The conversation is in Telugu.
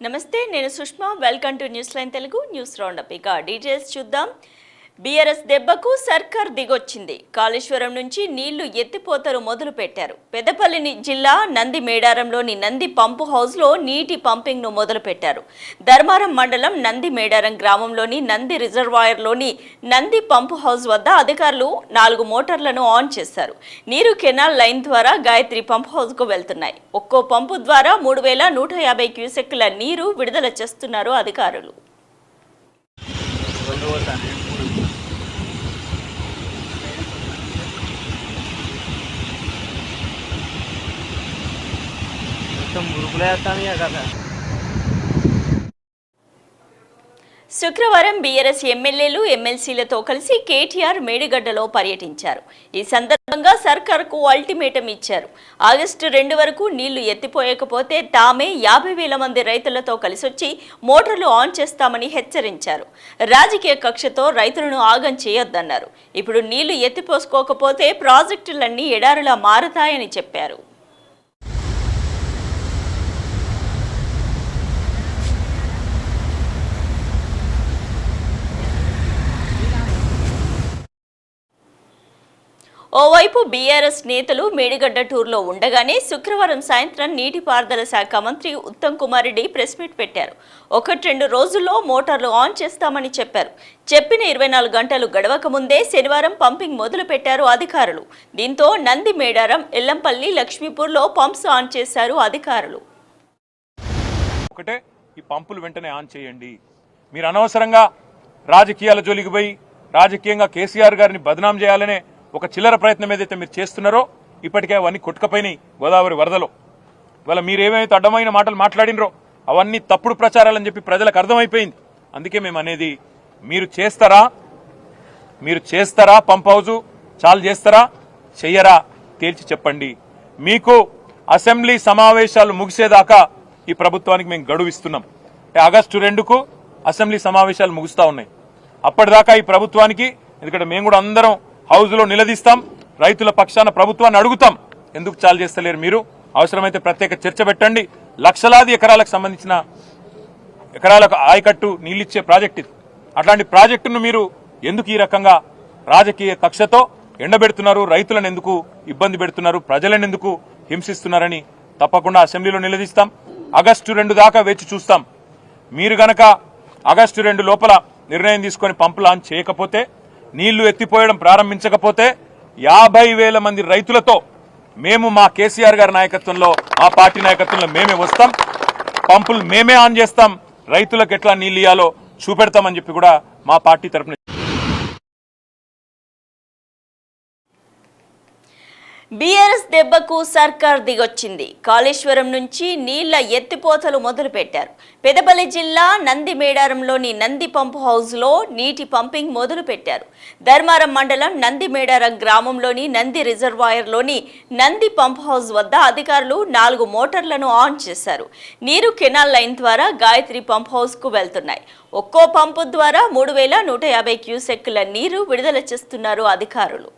నమస్తే, నేను Sushma. Welcome to news line Telugu news roundup. ఇక డీటెయిల్స్ చూద్దాం. బీఆర్ఎస్ దెబ్బకు సర్కార్ దిగొచ్చింది. కాళేశ్వరం నుంచి నీళ్లు ఎత్తిపోతలు మొదలు పెట్టారు. పెద్దపల్లి జిల్లా నంది మేడారంలోని నంది పంపు హౌస్లో నీటి పంపింగ్ను మొదలు పెట్టారు. ధర్మారం మండలం నంది మేడారం గ్రామంలోని నంది రిజర్వాయర్లోని నంది పంపు హౌస్ వద్ద అధికారులు 4 మోటార్లను ఆన్ చేశారు. నీరు కెనాల్ లైన్ ద్వారా గాయత్రి పంప్ హౌస్కు వెళ్తున్నాయి. ఒక్కో పంపు ద్వారా 3150 క్యూసెక్కుల నీరు విడుదల చేస్తున్నారు అధికారులు. శుక్రవారం బీఆర్ఎస్ ఎమ్మెల్యేలు ఎమ్మెల్సీలతో కలిసి కేటీఆర్ మేడిగడ్డలో పర్యటించారు. ఈ సందర్భంగా సర్కార్కు అల్టిమేటం ఇచ్చారు. ఆగస్టు 2 వరకు నీళ్లు ఎత్తిపోయకపోతే తామే 50,000 మంది రైతులతో కలిసొచ్చి మోటార్లు ఆన్ చేస్తామని హెచ్చరించారు. రాజకీయ కక్షతో రైతులను ఆగం చేయొద్దన్నారు. ఇప్పుడు నీళ్లు ఎత్తిపోసుకోకపోతే ప్రాజెక్టులన్నీ ఎడారులా మారతాయని చెప్పారు. ఓవైపు బీఆర్ఎస్ నేతలు మేడిగడ్డ టూర్లో ఉండగానే శుక్రవారం సాయంత్రం నీటిపారుదల శాఖ మంత్రి ఉత్తమ్ కుమార్ రెడ్డి ప్రెస్ మీట్ పెట్టారు. 1-2 రోజుల్లో మోటార్లు ఆన్ చేస్తామని చెప్పారు. చెప్పిన 24 గంటలు గడవక ముందే శనివారం పంపింగ్ మొదలు పెట్టారు అధికారులు. దీంతో నంది మేడారం, ఎల్లంపల్లి, లక్ష్మీపూర్లో పంప్స్ ఆన్ చేశారు అధికారులు. ఒకటే, ఈ పంపులు వెంటనే ఆన్ చేయండి. మీరు అనవసరంగా రాజకీయాల జోలికి పోయి రాజకీయంగా కేసీఆర్ గారిని బదనాం చేయాలనే ఒక చిల్లర ప్రయత్నం ఏదైతే మీరు చేస్తున్నారో ఇప్పటికే అవన్నీ కొట్టుకపోయినాయి గోదావరి వరదలో. ఇవాళ మీరేమైతే అడ్డమైన మాటలు మాట్లాడినరో అవన్నీ తప్పుడు ప్రచారాలని చెప్పి ప్రజలకు అర్థమైపోయింది. అందుకే మేము అనేది, మీరు చేస్తారా పంప్ హౌజు చాలు చేస్తారా చెయ్యరా తేల్చి చెప్పండి. మీకు అసెంబ్లీ సమావేశాలు ముగిసేదాకా ఈ ప్రభుత్వానికి మేము గడువు ఇస్తున్నాం. ఆగస్టు 2కు అసెంబ్లీ సమావేశాలు ముగుస్తా ఉన్నాయి. అప్పటిదాకా ఈ ప్రభుత్వానికి, ఎందుకంటే మేము కూడా అందరం హౌజ్లో నిలదీస్తాం, రైతుల పక్షాన ప్రభుత్వాన్ని అడుగుతాం. ఎందుకు చాలు చేస్తలేరు మీరు? అవసరమైతే ప్రత్యేక చర్చ పెట్టండి. లక్షలాది ఎకరాలకు సంబంధించిన ఎకరాలకు ఆయకట్టు నీళ్ళిచ్చే ప్రాజెక్ట్ ఇది. అట్లాంటి ప్రాజెక్టును మీరు ఎందుకు ఈ రకంగా రాజకీయ కక్షతో ఎండబెడుతున్నారు? రైతులను ఎందుకు ఇబ్బంది పెడుతున్నారు? ప్రజలను ఎందుకు హింసిస్తున్నారని తప్పకుండా అసెంబ్లీలో నిలదీస్తాం. ఆగస్టు 2 దాకా వేచి చూస్తాం. మీరు గనక ఆగస్టు 2 లోపల నిర్ణయం తీసుకొని పంపు లాంచ్ చేయకపోతే, నీళ్లు ఎత్తిపోయడం ప్రారంభించకపోతే 50,000 మంది రైతులతో మేము మా కేసీఆర్ గారి నాయకత్వంలో, మా పార్టీ నాయకత్వంలో మేమే వస్తాం. పంపులు మేమే ఆన్ చేస్తాం. రైతులకు ఎట్లా నీళ్ళు ఇయ్యాలో చూపెడతామని చెప్పి కూడా మా పార్టీ తరఫున. బీఆర్ఎస్ దెబ్బకు సర్కార్ దిగొచ్చింది. కాళేశ్వరం నుంచి నీళ్ల ఎత్తిపోతలు మొదలు పెట్టారు. పెద్దపల్లి జిల్లా నంది మేడారంలోని నంది పంపు హౌస్లో నీటి పంపింగ్ మొదలు పెట్టారు. ధర్మారం మండలం నంది మేడారం గ్రామంలోని నంది రిజర్వాయర్లోని నంది పంప్ హౌస్ వద్ద అధికారులు 4 మోటార్లను ఆన్ చేశారు. నీరు కెనాల్ లైన్ ద్వారా గాయత్రి పంప్ హౌస్కు వెళ్తున్నాయి. ఒక్కో పంపు ద్వారా 3150 క్యూసెక్కుల నీరు విడుదల చేస్తున్నారు అధికారులు.